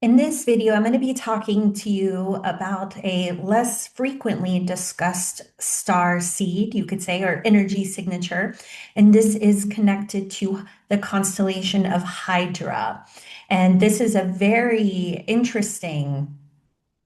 In this video, I'm going to be talking to you about a less frequently discussed star seed, you could say, or energy signature. And this is connected to the constellation of Hydra. And this is a very interesting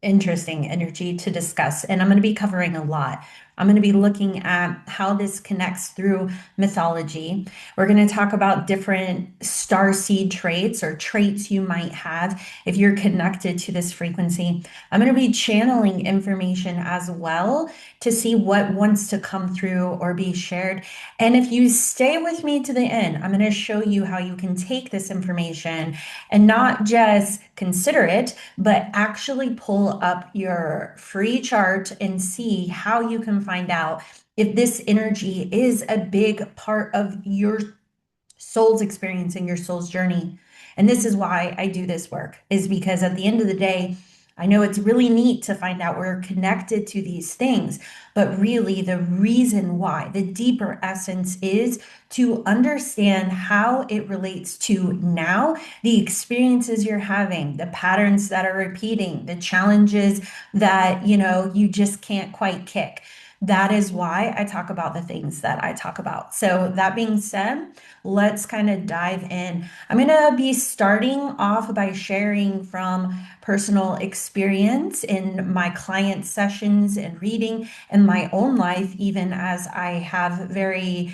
energy to discuss. And I'm going to be covering a lot. I'm going to be looking at how this connects through mythology. We're going to talk about different star seed traits or traits you might have if you're connected to this frequency. I'm going to be channeling information as well to see what wants to come through or be shared. And if you stay with me to the end, I'm going to show you how you can take this information and not just consider it, but actually pull up your free chart and see how you can find out if this energy is a big part of your soul's experience and your soul's journey. And this is why I do this work, is because at the end of the day, I know it's really neat to find out we're connected to these things, but really the reason why, the deeper essence is to understand how it relates to now, the experiences you're having, the patterns that are repeating, the challenges that, you just can't quite kick. That is why I talk about the things that I talk about. So that being said, let's kind of dive in. I'm going to be starting off by sharing from personal experience in my client sessions and reading and my own life, even as I have very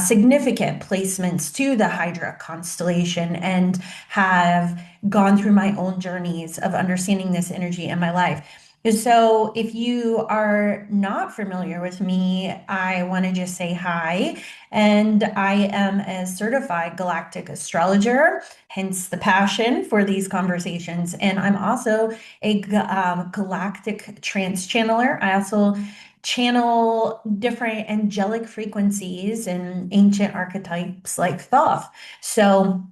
significant placements to the Hydra constellation and have gone through my own journeys of understanding this energy in my life. So, if you are not familiar with me, I want to just say hi. And I am a certified galactic astrologer, hence the passion for these conversations. And I'm also a galactic trance channeler. I also channel different angelic frequencies and ancient archetypes like Thoth. So,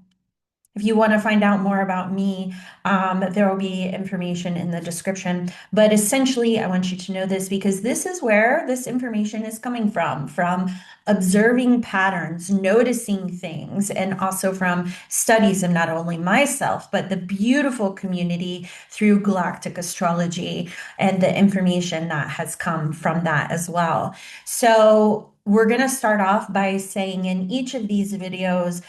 if you want to find out more about me, there will be information in the description. But essentially, I want you to know this because this is where this information is coming from observing patterns, noticing things, and also from studies of not only myself, but the beautiful community through Galactic Astrology and the information that has come from that as well. So, we're going to start off by saying in each of these videos,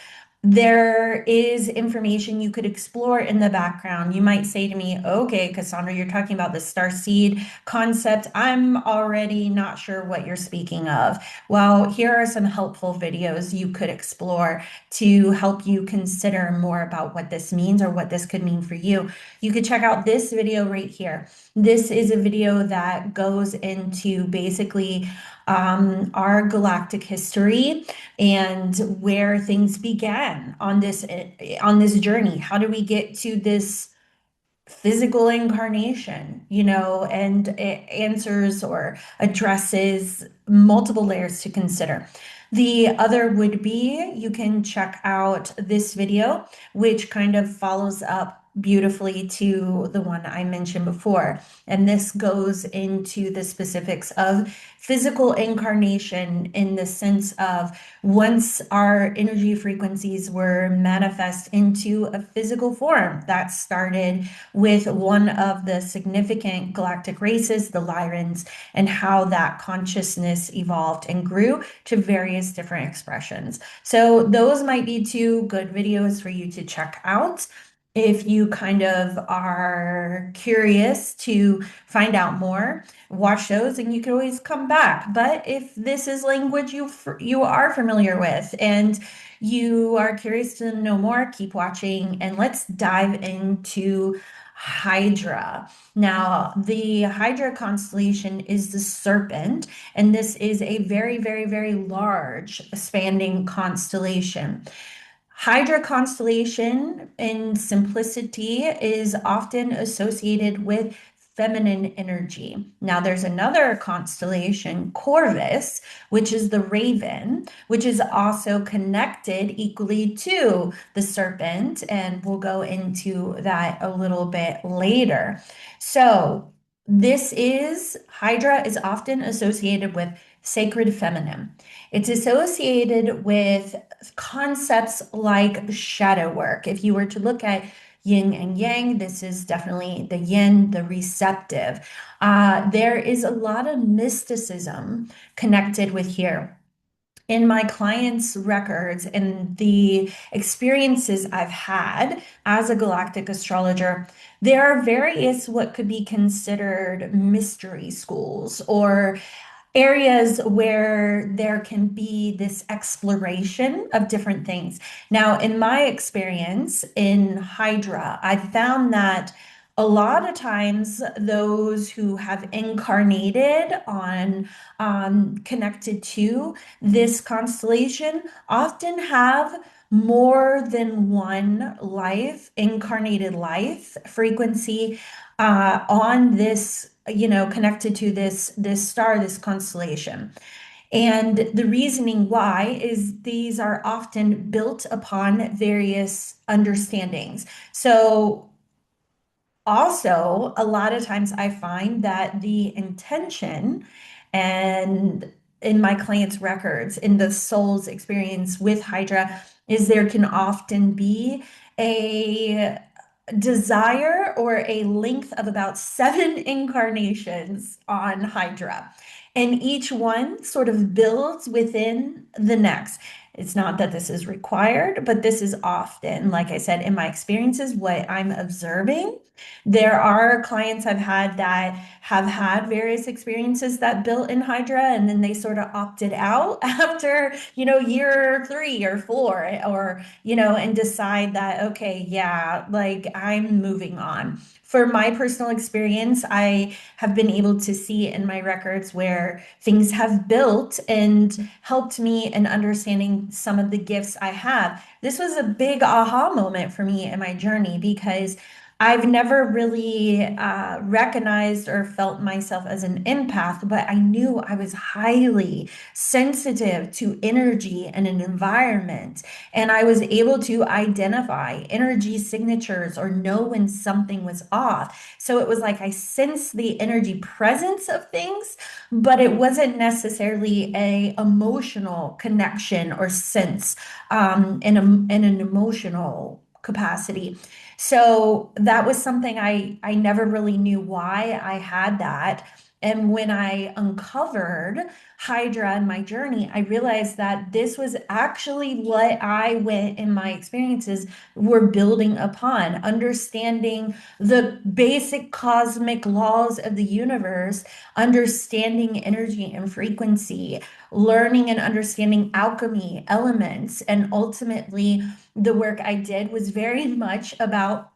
there is information you could explore in the background. You might say to me, okay, Cassandra, you're talking about the star seed concept. I'm already not sure what you're speaking of. Well, here are some helpful videos you could explore to help you consider more about what this means or what this could mean for you. You could check out this video right here. This is a video that goes into basically our galactic history and where things began on this journey. How do we get to this physical incarnation, and it answers or addresses multiple layers to consider. The other would be you can check out this video, which kind of follows up beautifully to the one I mentioned before. And this goes into the specifics of physical incarnation in the sense of once our energy frequencies were manifest into a physical form that started with one of the significant galactic races, the Lyrans, and how that consciousness evolved and grew to various different expressions. So those might be two good videos for you to check out. If you kind of are curious to find out more, watch those and you can always come back. But if this is language you are familiar with and you are curious to know more, keep watching and let's dive into Hydra. Now, the Hydra constellation is the Serpent, and this is a very, very, very large spanning constellation. Hydra constellation in simplicity is often associated with feminine energy. Now, there's another constellation, Corvus, which is the raven, which is also connected equally to the serpent. And we'll go into that a little bit later. So, Hydra is often associated with sacred feminine. It's associated with concepts like shadow work. If you were to look at yin and yang. This is definitely the yin, the receptive. There is a lot of mysticism connected with here. In my clients' records and the experiences I've had as a galactic astrologer, there are various what could be considered mystery schools or areas where there can be this exploration of different things. Now, in my experience in Hydra, I found that a lot of times those who have incarnated on connected to this constellation often have more than one life, incarnated life frequency on this, connected to this star, this constellation. And the reasoning why is these are often built upon various understandings. So also, a lot of times I find that the intention and in my clients' records, in the soul's experience with Hydra, is there can often be a desire or a length of about 7 incarnations on Hydra. And each one sort of builds within the next. It's not that this is required, but this is often, like I said, in my experiences, what I'm observing. There are clients I've had that have had various experiences that built in Hydra, and then they sort of opted out after, year 3 or 4, or, and decide that, okay, yeah, like I'm moving on. For my personal experience, I have been able to see in my records where things have built and helped me in understanding some of the gifts I have. This was a big aha moment for me in my journey because I've never really recognized or felt myself as an empath, but I knew I was highly sensitive to energy and an environment. And I was able to identify energy signatures or know when something was off. So it was like I sensed the energy presence of things, but it wasn't necessarily a emotional connection or sense in an emotional capacity. So that was something I never really knew why I had that. And when I uncovered Hydra in my journey, I realized that this was actually what I went in my experiences were building upon, understanding the basic cosmic laws of the universe, understanding energy and frequency, learning and understanding alchemy, elements, and ultimately the work I did was very much about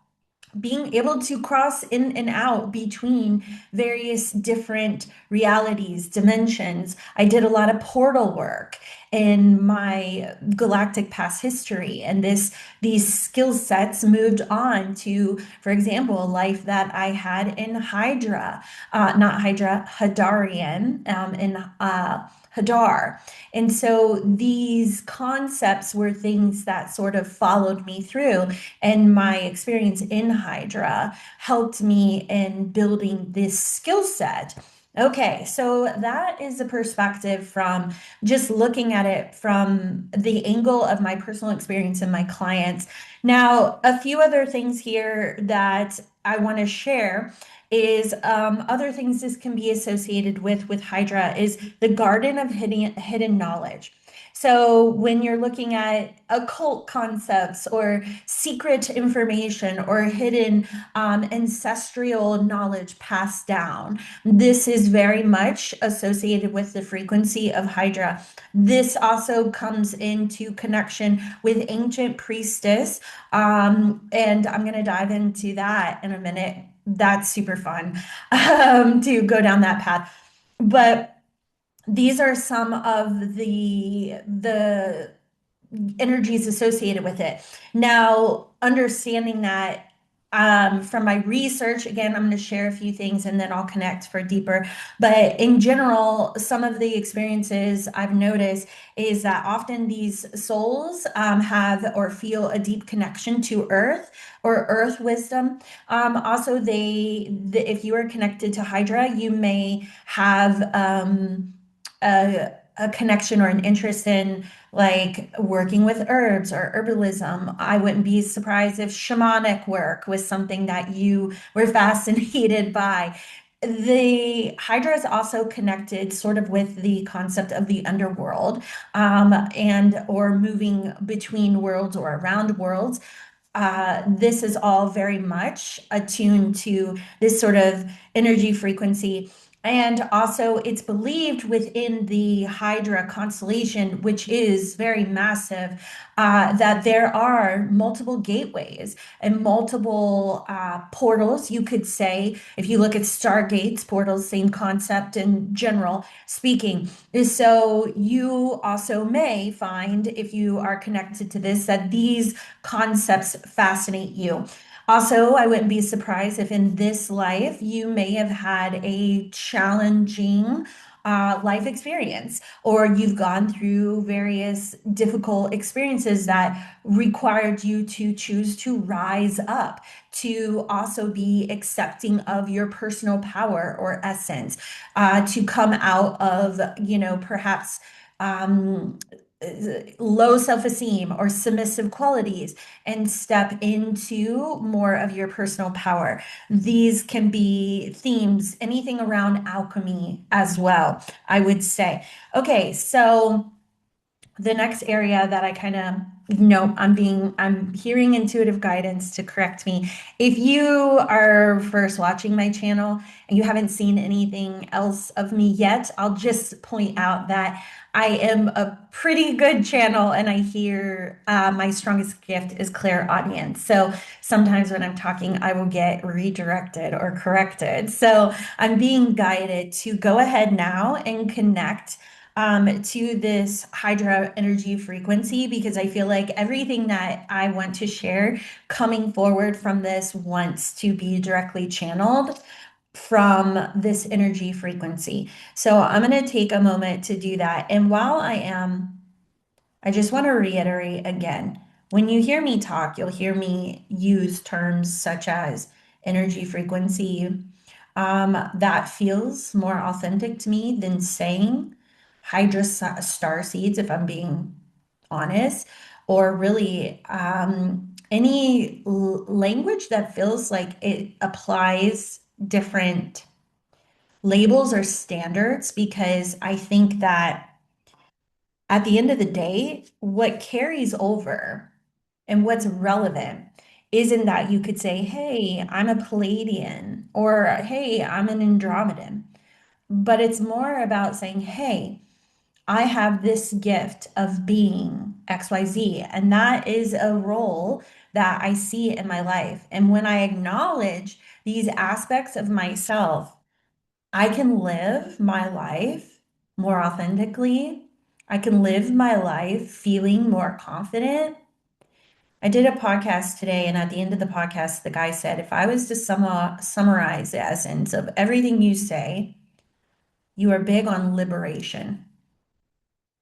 being able to cross in and out between various different realities, dimensions. I did a lot of portal work in my galactic past history, and these skill sets moved on to, for example, a life that I had in Hydra, not Hydra, Hadarian, in Hadar. And so these concepts were things that sort of followed me through, and my experience in Hydra helped me in building this skill set. Okay, so that is a perspective from just looking at it from the angle of my personal experience and my clients. Now, a few other things here that I want to share is other things this can be associated with Hydra is the garden of hidden knowledge. So when you're looking at occult concepts or secret information or hidden ancestral knowledge passed down, this is very much associated with the frequency of Hydra. This also comes into connection with ancient priestess, and I'm going to dive into that in a minute. That's super fun to go down that path. But these are some of the energies associated with it. Now, understanding that from my research, again, I'm going to share a few things and then I'll connect for deeper. But in general, some of the experiences I've noticed is that often these souls have or feel a deep connection to Earth or Earth wisdom. Also, if you are connected to Hydra, you may have a a connection or an interest in like working with herbs or herbalism, I wouldn't be surprised if shamanic work was something that you were fascinated by. The Hydra is also connected sort of with the concept of the underworld, and or moving between worlds or around worlds. This is all very much attuned to this sort of energy frequency. And also, it's believed within the Hydra constellation, which is very massive, that there are multiple gateways and multiple portals, you could say. If you look at stargates, portals, same concept in general speaking. So, you also may find, if you are connected to this, that these concepts fascinate you. Also, I wouldn't be surprised if in this life you may have had a challenging life experience, or you've gone through various difficult experiences that required you to choose to rise up, to also be accepting of your personal power or essence, to come out of, perhaps um, low self-esteem or submissive qualities and step into more of your personal power. These can be themes, anything around alchemy as well, I would say. Okay, so the next area that I kind of no, I'm hearing intuitive guidance to correct me. If you are first watching my channel and you haven't seen anything else of me yet, I'll just point out that I am a pretty good channel, and I hear my strongest gift is clairaudience. So sometimes when I'm talking, I will get redirected or corrected. So I'm being guided to go ahead now and connect to this Hydra energy frequency, because I feel like everything that I want to share coming forward from this wants to be directly channeled from this energy frequency. So I'm going to take a moment to do that. And while I am, I just want to reiterate again, when you hear me talk, you'll hear me use terms such as energy frequency. That feels more authentic to me than saying Hydra star seeds, if I'm being honest, or really any language that feels like it applies different labels or standards, because I think that at the end of the day, what carries over and what's relevant isn't that you could say, hey, I'm a Palladian, or hey, I'm an Andromedan. But it's more about saying, hey, I have this gift of being XYZ. And that is a role that I see in my life. And when I acknowledge these aspects of myself, I can live my life more authentically. I can live my life feeling more confident. I did a podcast today, and at the end of the podcast, the guy said, if I was to summarize the essence of everything you say, you are big on liberation.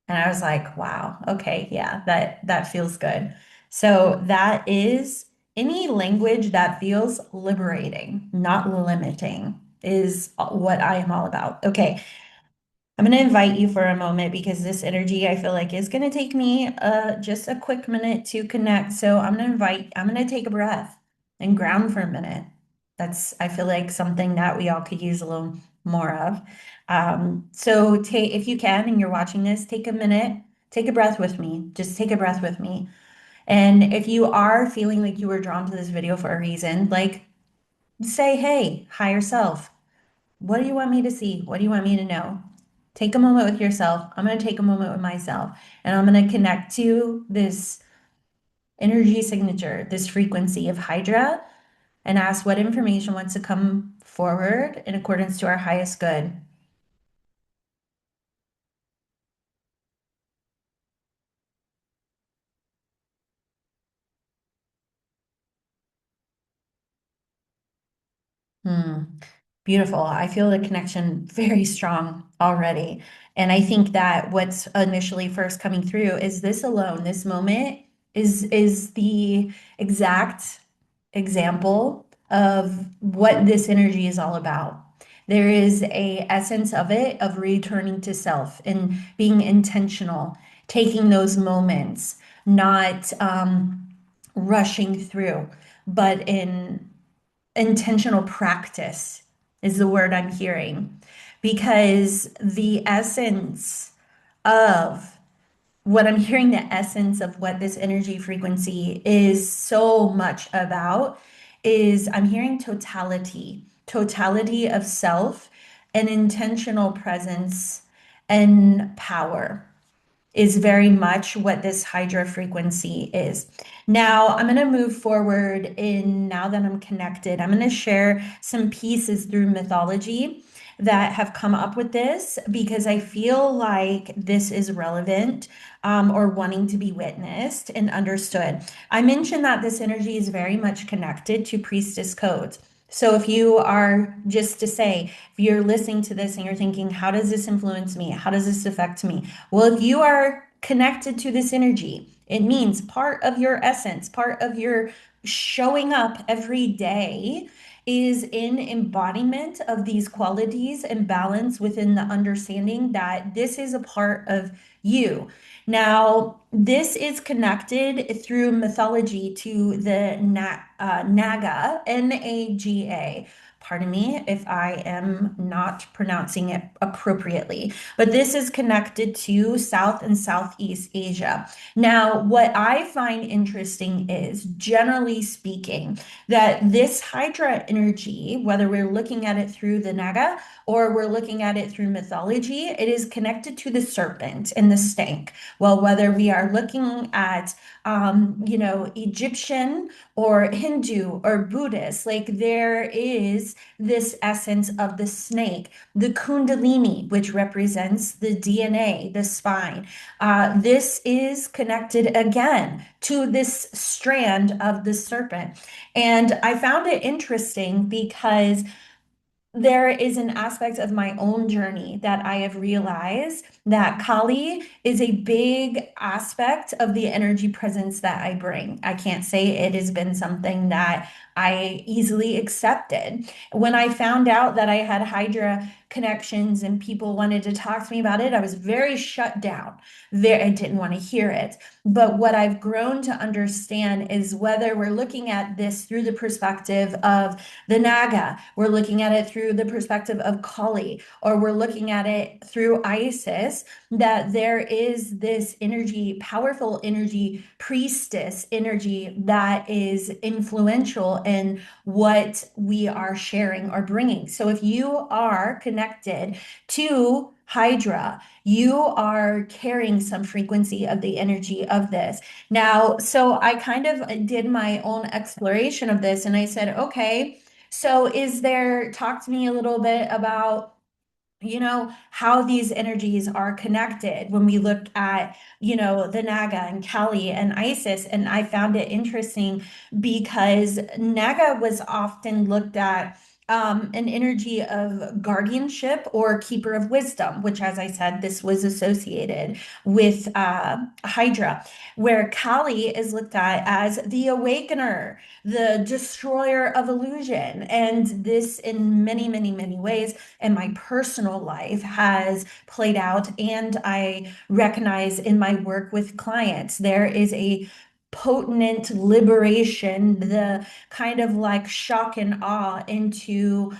And I was like, wow, okay, yeah, that feels good. So that is any language that feels liberating, not limiting, is what I am all about. Okay, I'm going to invite you for a moment because this energy I feel like is going to take me just a quick minute to connect. So I'm going to take a breath and ground for a minute. That's, I feel like, something that we all could use a little more of. So take, if you can, and you're watching this, take a minute, take a breath with me. Just take a breath with me. And if you are feeling like you were drawn to this video for a reason, like say, hey, higher self, what do you want me to see? What do you want me to know? Take a moment with yourself. I'm going to take a moment with myself, and I'm going to connect to this energy signature, this frequency of Hydra, and ask what information wants to come forward in accordance to our highest good. Hmm. Beautiful. I feel the connection very strong already. And I think that what's initially first coming through is this alone, this moment is the exact example of what this energy is all about. There is a essence of it of returning to self and being intentional, taking those moments, not rushing through, but in intentional practice is the word I'm hearing. Because the essence of what I'm hearing, the essence of what this energy frequency is so much about, is I'm hearing totality, totality of self and intentional presence and power is very much what this Hydra frequency is. Now, I'm going to move forward in now that I'm connected. I'm going to share some pieces through mythology that have come up with this because I feel like this is relevant or wanting to be witnessed and understood. I mentioned that this energy is very much connected to priestess codes. So if you are just to say, if you're listening to this and you're thinking, how does this influence me? How does this affect me? Well, if you are connected to this energy, it means part of your essence, part of your showing up every day is in embodiment of these qualities and balance within the understanding that this is a part of you. Now, this is connected through mythology to the Naga, Naga. Pardon me if I am not pronouncing it appropriately, but this is connected to South and Southeast Asia. Now, what I find interesting is, generally speaking, that this Hydra energy, whether we're looking at it through the Naga or we're looking at it through mythology, it is connected to the serpent and the snake. Well, whether we are looking at, Egyptian or Hindu or Buddhist, like there is this essence of the snake, the kundalini, which represents the DNA, the spine. This is connected again to this strand of the serpent. And I found it interesting because there is an aspect of my own journey that I have realized that Kali is a big aspect of the energy presence that I bring. I can't say it has been something that I easily accepted. When I found out that I had Hydra connections and people wanted to talk to me about it, I was very shut down. I didn't want to hear it. But what I've grown to understand is whether we're looking at this through the perspective of the Naga, we're looking at it through the perspective of Kali, or we're looking at it through Isis, that there is this energy, powerful energy, priestess energy that is influential in what we are sharing or bringing. So if you are connected to Hydra, you are carrying some frequency of the energy of this. Now, so I kind of did my own exploration of this and I said, okay, so talk to me a little bit about how these energies are connected when we look at, the Naga and Kali and Isis. And I found it interesting because Naga was often looked at an energy of guardianship or keeper of wisdom, which, as I said, this was associated with Hydra, where Kali is looked at as the awakener, the destroyer of illusion. And this, in many, many, many ways, in my personal life has played out, and I recognize in my work with clients, there is a potent liberation, the kind of like shock and awe into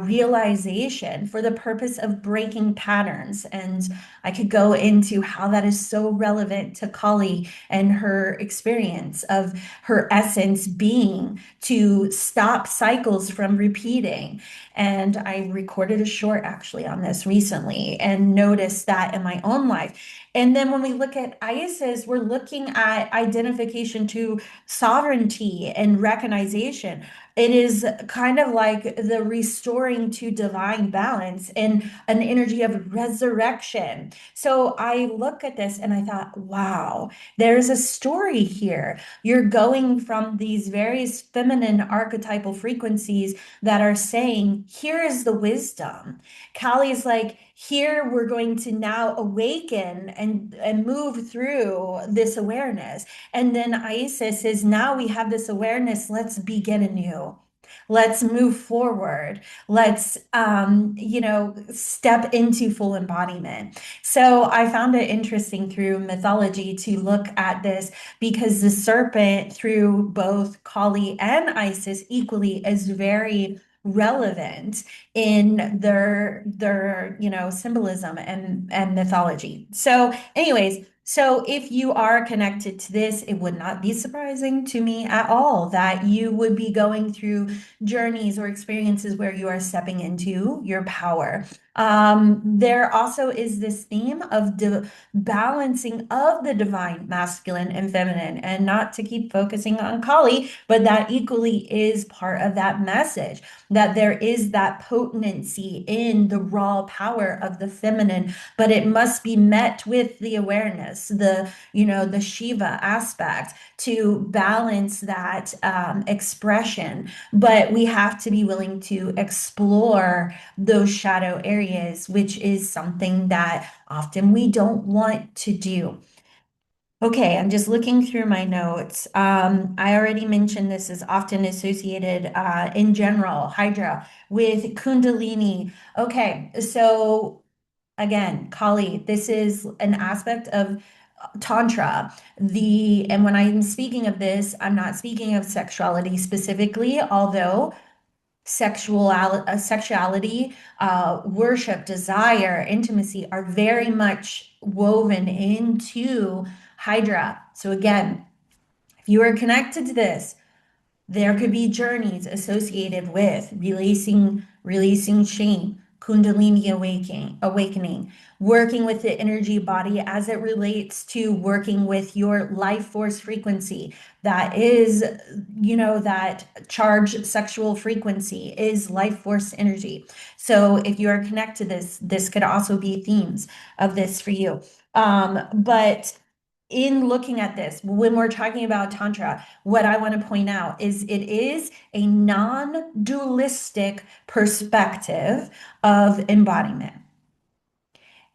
realization for the purpose of breaking patterns. And I could go into how that is so relevant to Kali and her experience of her essence being to stop cycles from repeating. And I recorded a short actually on this recently and noticed that in my own life. And then when we look at Isis, we're looking at identification to sovereignty and recognition. It is kind of like the restoring to divine balance and an energy of resurrection. So I look at this and I thought, wow, there's a story here. You're going from these various feminine archetypal frequencies that are saying, here is the wisdom. Kali is like, here we're going to now awaken and move through this awareness. And then Isis is now we have this awareness, let's begin anew. Let's move forward. Let's, step into full embodiment. So I found it interesting through mythology to look at this because the serpent, through both Kali and Isis, equally is very relevant in their symbolism and mythology. So anyways, so if you are connected to this, it would not be surprising to me at all that you would be going through journeys or experiences where you are stepping into your power. There also is this theme of balancing of the divine masculine and feminine, and not to keep focusing on Kali, but that equally is part of that message, that there is that potency in the raw power of the feminine, but it must be met with the awareness, the Shiva aspect to balance that expression. But we have to be willing to explore those shadow areas, which is something that often we don't want to do. Okay, I'm just looking through my notes. I already mentioned this is often associated in general, Hydra, with kundalini. Okay, so again, Kali, this is an aspect of Tantra. And when I'm speaking of this, I'm not speaking of sexuality specifically, although sexuality, worship, desire, intimacy are very much woven into Hydra. So again, if you are connected to this, there could be journeys associated with releasing shame, kundalini awakening, working with the energy body as it relates to working with your life force frequency. That is, that charged sexual frequency is life force energy. So if you are connected to this, this could also be themes of this for you. But in looking at this, when we're talking about Tantra, what I want to point out is it is a non-dualistic perspective of embodiment.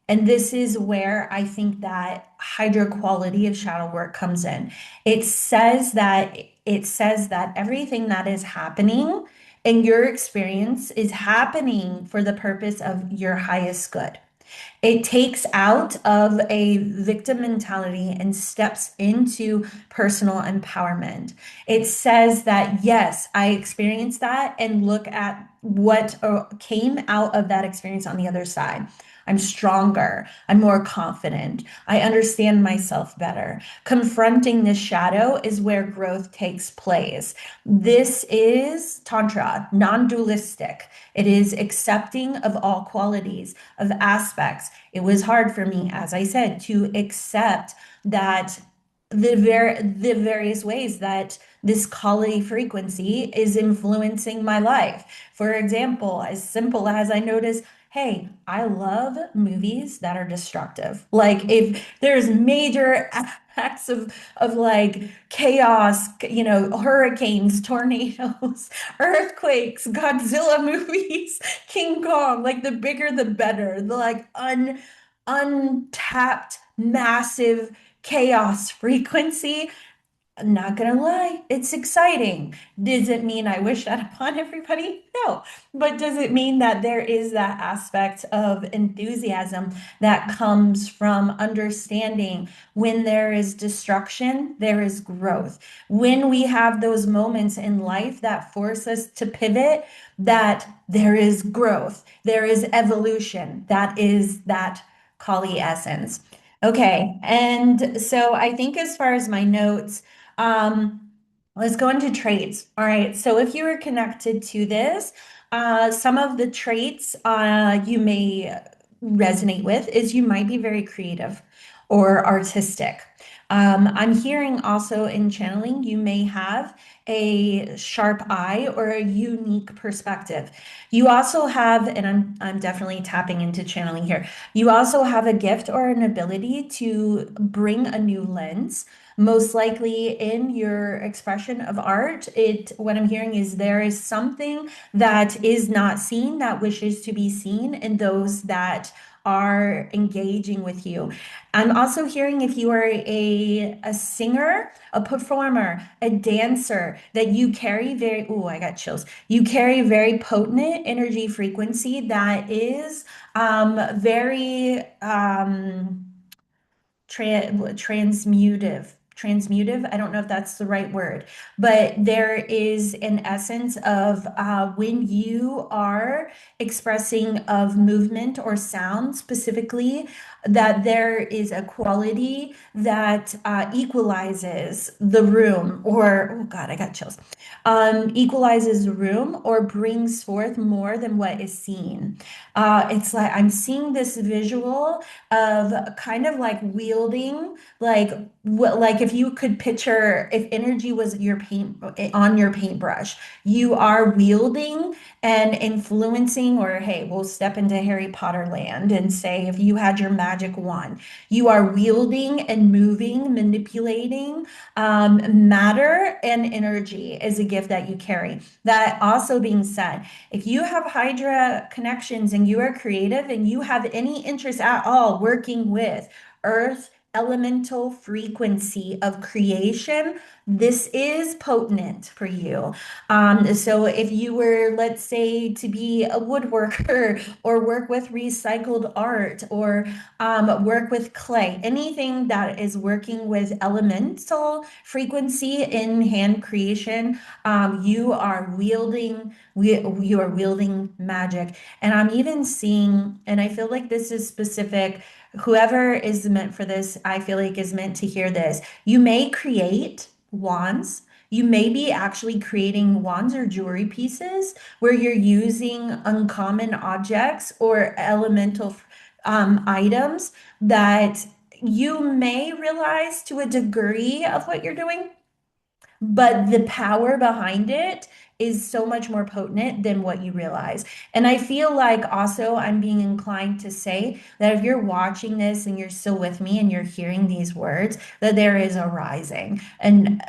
And this is where I think that Hydra quality of shadow work comes in. It says that everything that is happening in your experience is happening for the purpose of your highest good. It takes out of a victim mentality and steps into personal empowerment. It says that, yes, I experienced that and look at what came out of that experience on the other side. I'm stronger. I'm more confident. I understand myself better. Confronting this shadow is where growth takes place. This is Tantra, non dualistic. It is accepting of all qualities, of aspects. It was hard for me, as I said, to accept that the various ways that this Kali frequency is influencing my life. For example, as simple as I notice, hey, I love movies that are destructive. Like if there's major acts of like chaos, hurricanes, tornadoes, earthquakes, Godzilla movies, King Kong, like the bigger the better. The like untapped massive chaos frequency. I'm not gonna lie, it's exciting. Does it mean I wish that upon everybody? No. But does it mean that there is that aspect of enthusiasm that comes from understanding when there is destruction, there is growth. When we have those moments in life that force us to pivot, that there is growth, there is evolution. That is that Kali essence. Okay, and so I think as far as my notes, let's go into traits. All right. So if you are connected to this, some of the traits you may resonate with is you might be very creative or artistic. I'm hearing also in channeling, you may have a sharp eye or a unique perspective. You also have, and I'm definitely tapping into channeling here. You also have a gift or an ability to bring a new lens. Most likely in your expression of art, what I'm hearing is there is something that is not seen that wishes to be seen in those that are engaging with you. I'm also hearing if you are a singer, a performer, a dancer, that you carry very, oh, I got chills. You carry very potent energy frequency that is very transmutive. I don't know if that's the right word, but there is an essence of when you are expressing of movement or sound specifically, that there is a quality that equalizes the room, or oh God, I got chills. Equalizes the room or brings forth more than what is seen. It's like I'm seeing this visual of kind of like wielding, like like if you could picture if energy was your paint on your paintbrush, you are wielding and influencing, or hey, we'll step into Harry Potter land and say if you had your magic wand, you are wielding and moving, manipulating matter and energy is a gift that you carry. That also being said, if you have Hydra connections and you are creative and you have any interest at all working with earth, elemental frequency of creation, this is potent for you. So if you were, let's say, to be a woodworker or work with recycled art or work with clay, anything that is working with elemental frequency in hand creation, you are wielding magic. And I'm even seeing, and I feel like this is specific, whoever is meant for this, I feel like is meant to hear this. You may create wands. You may be actually creating wands or jewelry pieces where you're using uncommon objects or elemental items that you may realize to a degree of what you're doing, but the power behind it is so much more potent than what you realize. And I feel like also I'm being inclined to say that if you're watching this and you're still with me and you're hearing these words, that there is a rising, an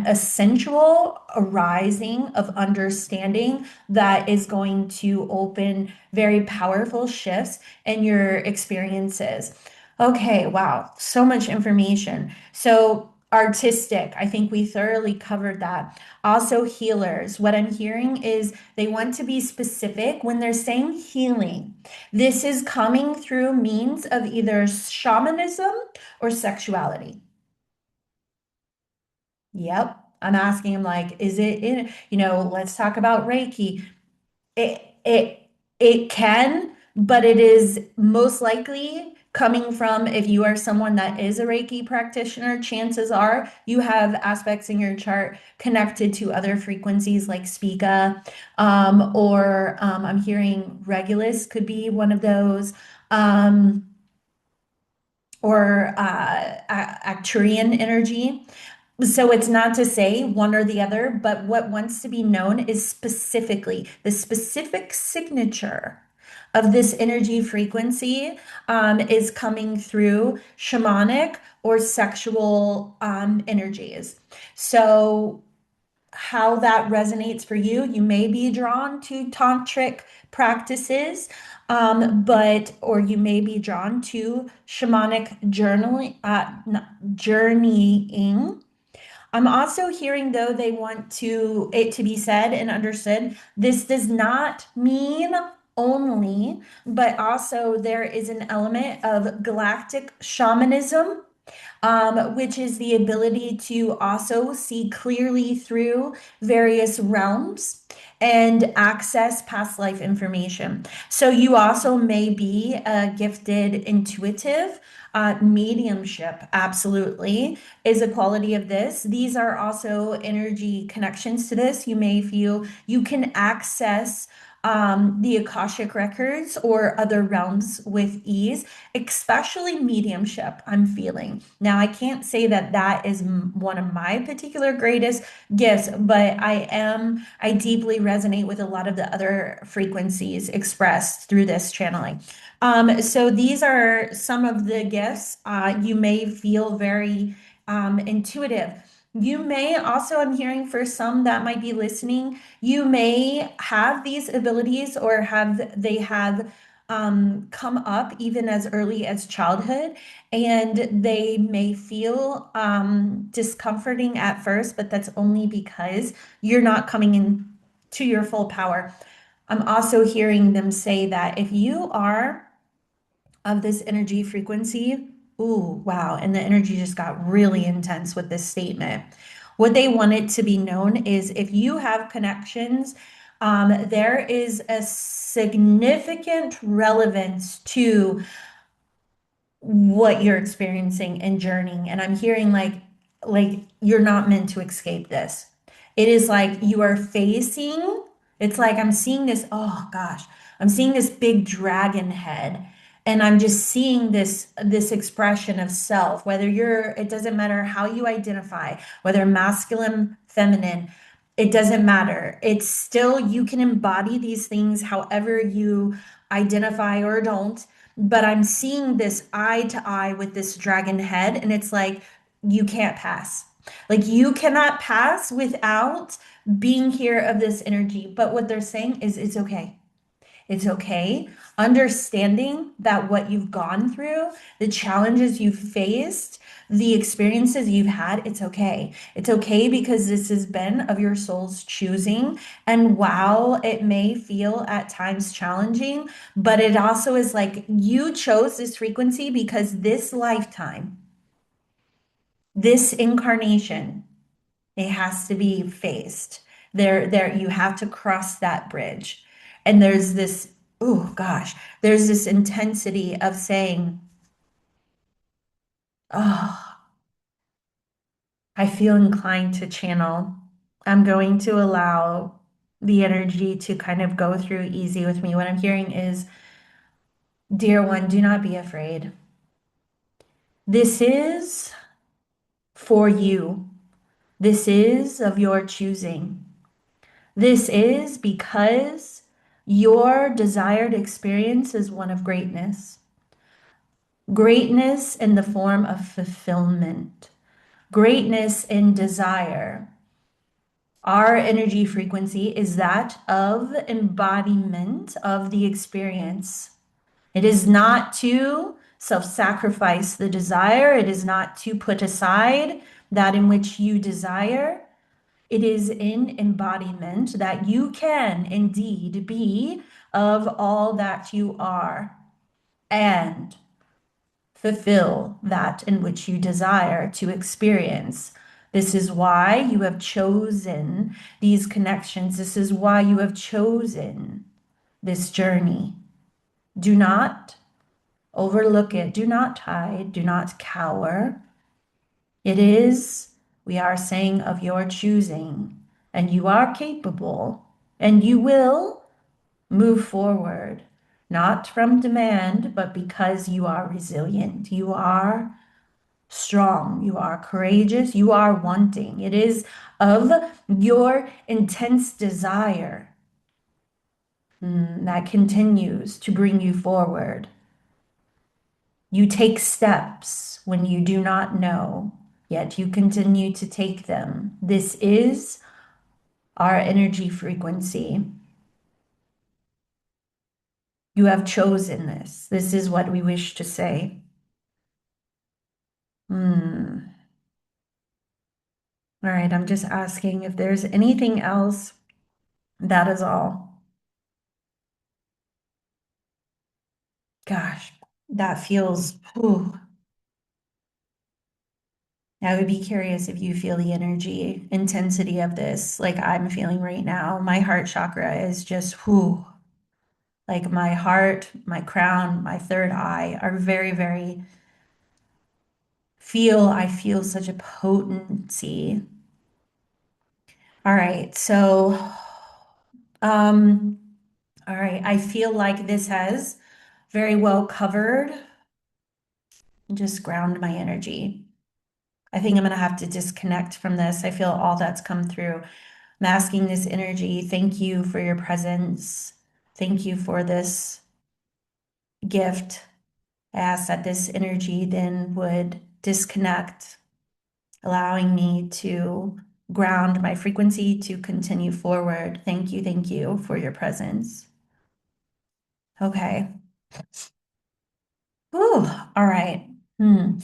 essential arising of understanding that is going to open very powerful shifts in your experiences. Okay, wow, so much information. So, artistic, I think we thoroughly covered that. Also, healers. What I'm hearing is they want to be specific when they're saying healing. This is coming through means of either shamanism or sexuality. Yep. I'm asking him, like, is it in, let's talk about Reiki. It it it can, but it is most likely coming from, if you are someone that is a Reiki practitioner, chances are you have aspects in your chart connected to other frequencies like Spica, or I'm hearing Regulus could be one of those, um, or Acturian energy. So it's not to say one or the other, but what wants to be known is specifically the specific signature of this energy frequency is coming through shamanic or sexual energies. So how that resonates for you, you may be drawn to tantric practices, or you may be drawn to shamanic journeying. I'm also hearing, though, they want it to be said and understood. This does not mean only, but also there is an element of galactic shamanism, which is the ability to also see clearly through various realms and access past life information. So you also may be a gifted intuitive. Mediumship absolutely is a quality of this. These are also energy connections to this. You may feel you can access the Akashic records or other realms with ease, especially mediumship, I'm feeling. Now, I can't say that that is one of my particular greatest gifts, but I deeply resonate with a lot of the other frequencies expressed through this channeling. So these are some of the gifts. You may feel very intuitive. You may also, I'm hearing for some that might be listening, you may have these abilities or have come up even as early as childhood, and they may feel discomforting at first, but that's only because you're not coming in to your full power. I'm also hearing them say that if you are of this energy frequency, ooh, wow, and the energy just got really intense with this statement. What they want it to be known is if you have connections, there is a significant relevance to what you're experiencing and journeying. And I'm hearing like you're not meant to escape this. It is like you are facing, it's like I'm seeing this, oh gosh, I'm seeing this big dragon head. And I'm just seeing this expression of self, whether you're, it doesn't matter how you identify, whether masculine, feminine, it doesn't matter. It's still, you can embody these things however you identify or don't, but I'm seeing this eye to eye with this dragon head, and it's like you can't pass. Like you cannot pass without being here of this energy. But what they're saying is it's okay. It's okay. Understanding that what you've gone through, the challenges you've faced, the experiences you've had, it's okay. It's okay because this has been of your soul's choosing. And while it may feel at times challenging, but it also is like you chose this frequency because this lifetime, this incarnation, it has to be faced. There, you have to cross that bridge. And there's this, oh gosh, there's this intensity of saying, oh, I feel inclined to channel. I'm going to allow the energy to kind of go through easy with me. What I'm hearing is, dear one, do not be afraid. This is for you. This is of your choosing. This is because your desired experience is one of greatness. Greatness in the form of fulfillment. Greatness in desire. Our energy frequency is that of embodiment of the experience. It is not to self-sacrifice the desire. It is not to put aside that in which you desire. It is in embodiment that you can indeed be of all that you are and fulfill that in which you desire to experience. This is why you have chosen these connections. This is why you have chosen this journey. Do not overlook it. Do not hide. Do not cower. It is, we are saying, of your choosing, and you are capable, and you will move forward, not from demand, but because you are resilient. You are strong. You are courageous. You are wanting. It is of your intense desire that continues to bring you forward. You take steps when you do not know, yet you continue to take them. This is our energy frequency. You have chosen this. This is what we wish to say. Hmm. All right, I'm just asking if there's anything else. That is all. Gosh, that feels, whew. I would be curious if you feel the energy, intensity of this, like I'm feeling right now. My heart chakra is just, whew. Like my heart, my crown, my third eye are very, very I feel such a potency. All right, so um, all right, I feel like this has very well covered. Just ground my energy. I think I'm gonna have to disconnect from this. I feel all that's come through. Masking this energy. Thank you for your presence. Thank you for this gift. I ask that this energy then would disconnect, allowing me to ground my frequency to continue forward. Thank you for your presence. Okay. Ooh, all right. Hmm.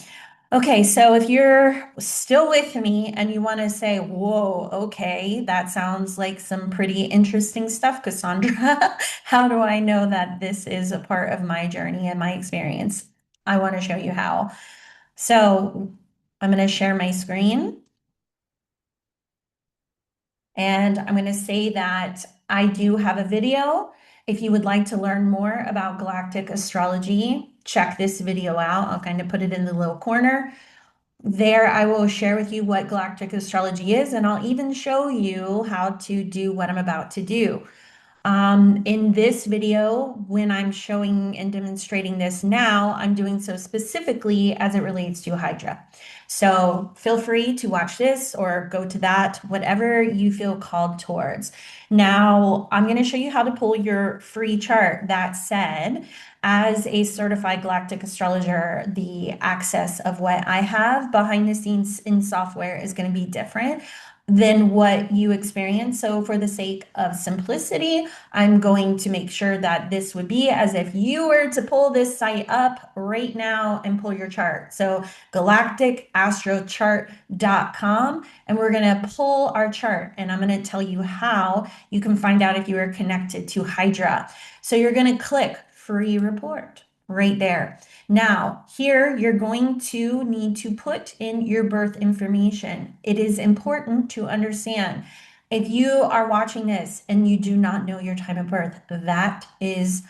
Okay, so if you're still with me and you want to say, whoa, okay, that sounds like some pretty interesting stuff, Cassandra. How do I know that this is a part of my journey and my experience? I want to show you how. So I'm going to share my screen and I'm going to say that I do have a video. If you would like to learn more about galactic astrology, check this video out. I'll kind of put it in the little corner. There, I will share with you what galactic astrology is, and I'll even show you how to do what I'm about to do. In this video, when I'm showing and demonstrating this now, I'm doing so specifically as it relates to Hydra. So feel free to watch this or go to that, whatever you feel called towards. Now, I'm going to show you how to pull your free chart. That said, as a certified galactic astrologer, the access of what I have behind the scenes in software is going to be different than what you experience. So, for the sake of simplicity, I'm going to make sure that this would be as if you were to pull this site up right now and pull your chart. So, galacticastrochart.com, and we're going to pull our chart. And I'm going to tell you how you can find out if you are connected to Hydra. So, you're going to click free report right there. Now, here you're going to need to put in your birth information. It is important to understand if you are watching this and you do not know your time of birth, that is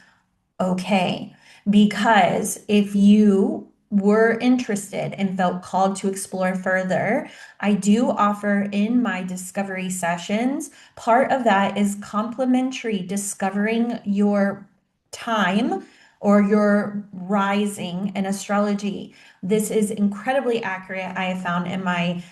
okay. Because if you were interested and felt called to explore further, I do offer in my discovery sessions, part of that is complimentary discovering your time or your rising in astrology. This is incredibly accurate, I have found in my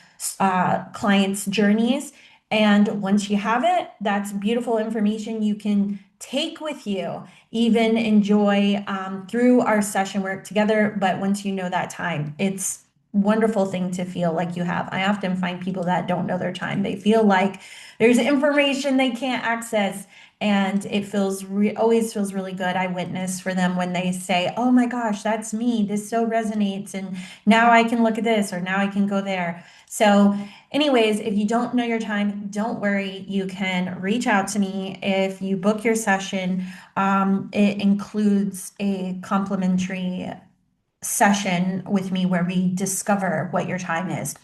clients' journeys. And once you have it, that's beautiful information you can take with you, even enjoy through our session work together. But once you know that time, it's wonderful thing to feel like you have. I often find people that don't know their time. They feel like there's information they can't access. And it always feels really good. I witness for them when they say, "Oh my gosh, that's me. This so resonates." And now I can look at this or now I can go there. So, anyways, if you don't know your time, don't worry. You can reach out to me if you book your session. It includes a complimentary session with me where we discover what your time is.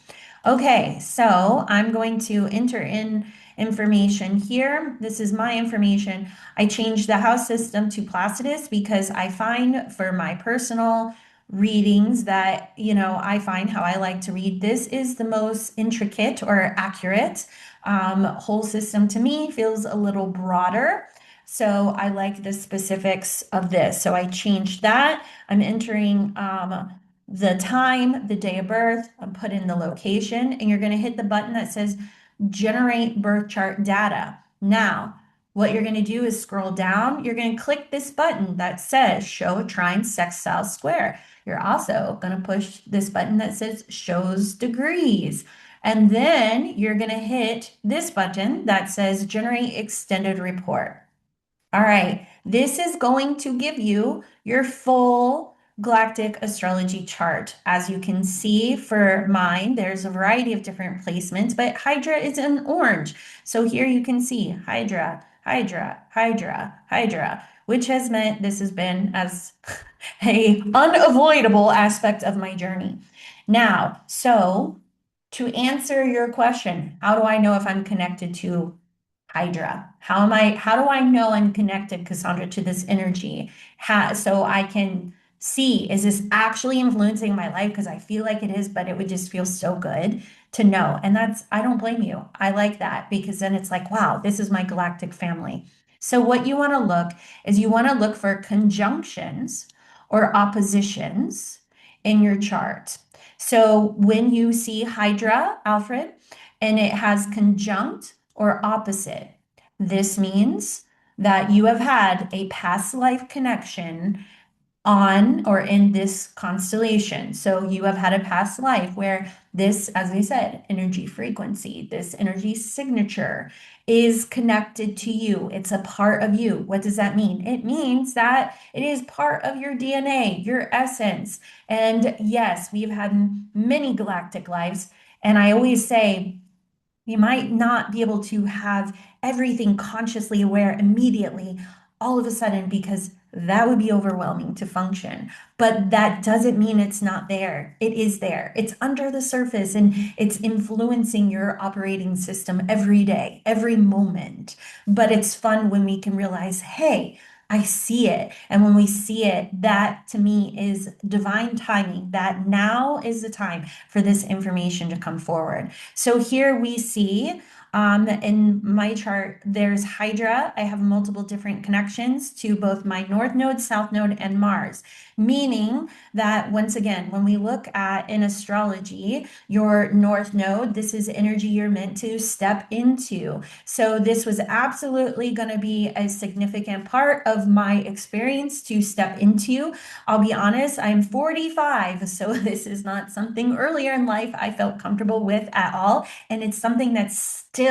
Okay, so I'm going to enter in information here. This is my information. I changed the house system to Placidus because I find for my personal readings that, I find how I like to read. This is the most intricate or accurate. Whole system to me feels a little broader. So I like the specifics of this. So I changed that. I'm entering the time, the day of birth, I'm put in the location, and you're going to hit the button that says generate birth chart data. Now, what you're going to do is scroll down. You're going to click this button that says show a trine sextile square. You're also going to push this button that says shows degrees. And then you're going to hit this button that says generate extended report. All right, this is going to give you your full galactic astrology chart. As you can see for mine, there's a variety of different placements, but Hydra is in orange. So here you can see Hydra, Hydra, Hydra, Hydra, which has meant this has been as a unavoidable aspect of my journey. Now, so to answer your question, how do I know if I'm connected to Hydra? How do I know I'm connected, Cassandra, to this energy? So I can see, is this actually influencing my life? Because I feel like it is, but it would just feel so good to know. And I don't blame you. I like that because then it's like, wow, this is my galactic family. So what you want to look is you want to look for conjunctions or oppositions in your chart. So when you see Hydra, Alfred, and it has conjunct or opposite, this means that you have had a past life connection on or in this constellation. So you have had a past life where this, as I said, energy frequency, this energy signature is connected to you. It's a part of you. What does that mean? It means that it is part of your DNA, your essence. And yes, we've had many galactic lives. And I always say, you might not be able to have everything consciously aware immediately, all of a sudden, because that would be overwhelming to function. But that doesn't mean it's not there. It is there. It's under the surface and it's influencing your operating system every day, every moment. But it's fun when we can realize, hey, I see it. And when we see it, that to me is divine timing, that now is the time for this information to come forward. So here we see in my chart, there's Hydra. I have multiple different connections to both my North Node, South Node, and Mars, meaning that once again, when we look at in astrology, your North Node, this is energy you're meant to step into. So this was absolutely going to be a significant part of my experience to step into. I'll be honest, I'm 45, so this is not something earlier in life I felt comfortable with at all. And it's something that's still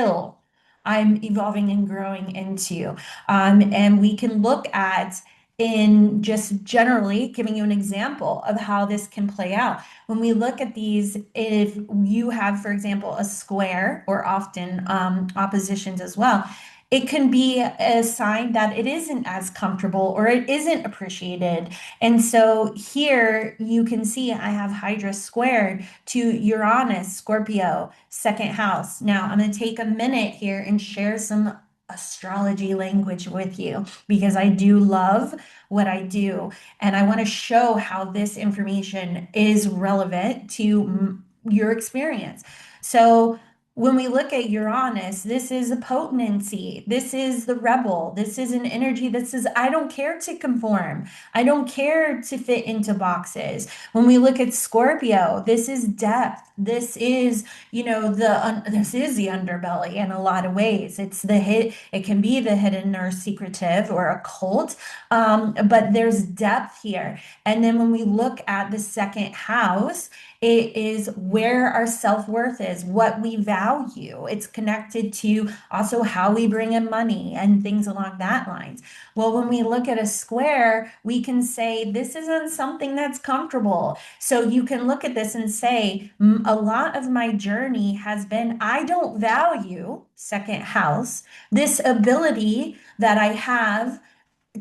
I'm evolving and growing into. And we can look at in just generally giving you an example of how this can play out. When we look at these, if you have, for example, a square or often oppositions as well, it can be a sign that it isn't as comfortable or it isn't appreciated. And so here you can see I have Hydra squared to Uranus, Scorpio, second house. Now I'm going to take a minute here and share some astrology language with you because I do love what I do. And I want to show how this information is relevant to your experience. So when we look at Uranus, this is a potency. This is the rebel. This is an energy that says, I don't care to conform. I don't care to fit into boxes. When we look at Scorpio, this is depth. This is, this is the underbelly in a lot of ways. It's the hit. It can be the hidden or secretive or occult, but there's depth here. And then when we look at the second house, it is where our self-worth is, what we value. It's connected to also how we bring in money and things along that lines. Well, when we look at a square, we can say this isn't something that's comfortable. So you can look at this and say, a lot of my journey has been, I don't value second house, this ability that I have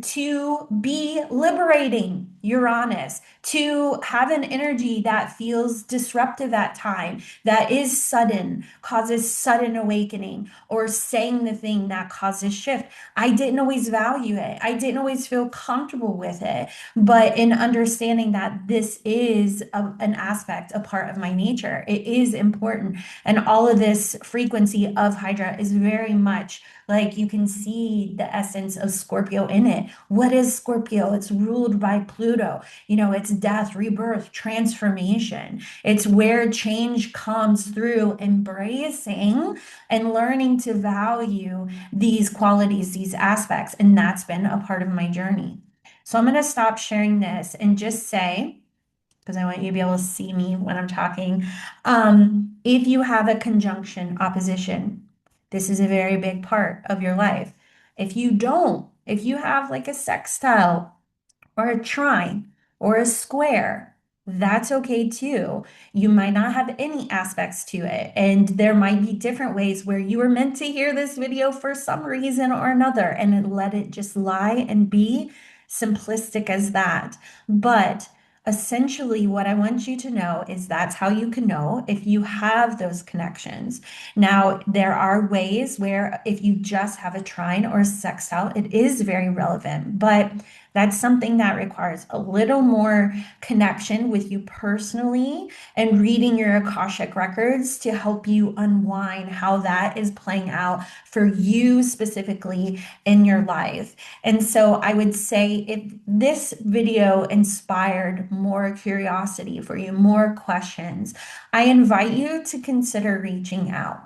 to be liberating Uranus, to have an energy that feels disruptive at time, that is sudden, causes sudden awakening, or saying the thing that causes shift. I didn't always value it. I didn't always feel comfortable with it. But in understanding that this is an aspect, a part of my nature, it is important. And all of this frequency of Hydra is very much like you can see the essence of Scorpio in it. What is Scorpio? It's ruled by Pluto. It's death, rebirth, transformation. It's where change comes through embracing and learning to value these qualities, these aspects. And that's been a part of my journey. So I'm going to stop sharing this and just say, because I want you to be able to see me when I'm talking. If you have a conjunction opposition, this is a very big part of your life. If you don't, if you have like a sextile or a trine or a square, that's okay too. You might not have any aspects to it, and there might be different ways where you were meant to hear this video for some reason or another, and let it just lie and be simplistic as that. But essentially, what I want you to know is that's how you can know if you have those connections. Now, there are ways where if you just have a trine or a sextile, it is very relevant, but that's something that requires a little more connection with you personally and reading your Akashic records to help you unwind how that is playing out for you specifically in your life. And so I would say if this video inspired more curiosity for you, more questions, I invite you to consider reaching out.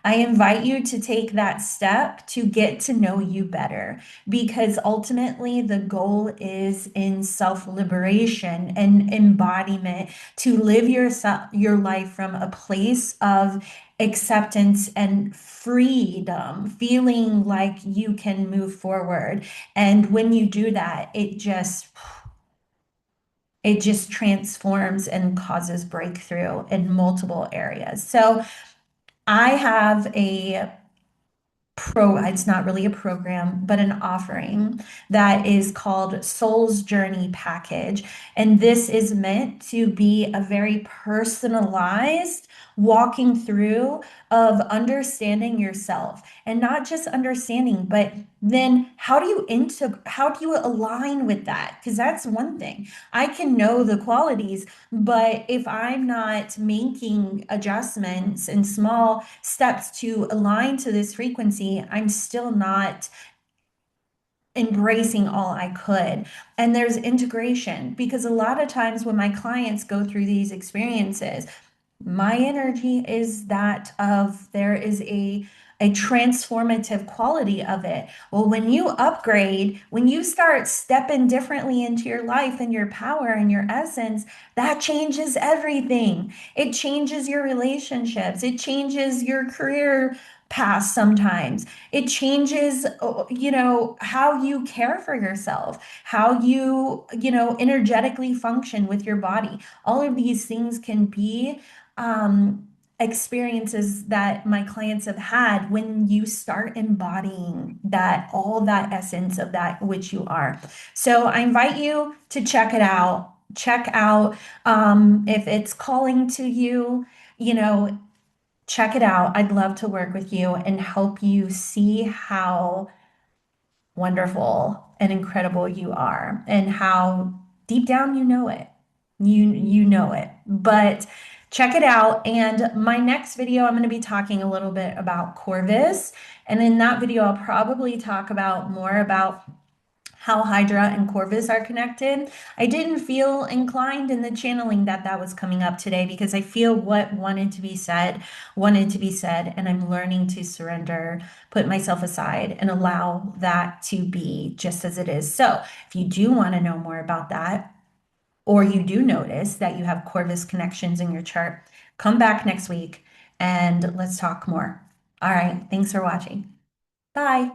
I invite you to take that step to get to know you better because ultimately the goal is in self-liberation and embodiment to live your life from a place of acceptance and freedom, feeling like you can move forward. And when you do that, it just transforms and causes breakthrough in multiple areas. So I have it's not really a program, but an offering that is called Soul's Journey Package. And this is meant to be a very personalized walking through of understanding yourself and not just understanding, but then how do you align with that? Because that's one thing. I can know the qualities, but if I'm not making adjustments and small steps to align to this frequency, I'm still not embracing all I could. And there's integration because a lot of times when my clients go through these experiences, my energy is that of there is a transformative quality of it. Well, when you upgrade, when you start stepping differently into your life and your power and your essence, that changes everything. It changes your relationships. It changes your career path sometimes. It changes, how you care for yourself, how you energetically function with your body. All of these things can be experiences that my clients have had when you start embodying that, all that essence of that which you are. So I invite you to check it out. Check out if it's calling to you, you know, check it out. I'd love to work with you and help you see how wonderful and incredible you are and how deep down you know it. You know it. But check it out. And my next video, I'm going to be talking a little bit about Corvus. And in that video, I'll probably talk about more about how Hydra and Corvus are connected. I didn't feel inclined in the channeling that that was coming up today because I feel what wanted to be said, and I'm learning to surrender, put myself aside, and allow that to be just as it is. So, if you do want to know more about that, or you do notice that you have Corvus connections in your chart, come back next week and let's talk more. All right, thanks for watching. Bye.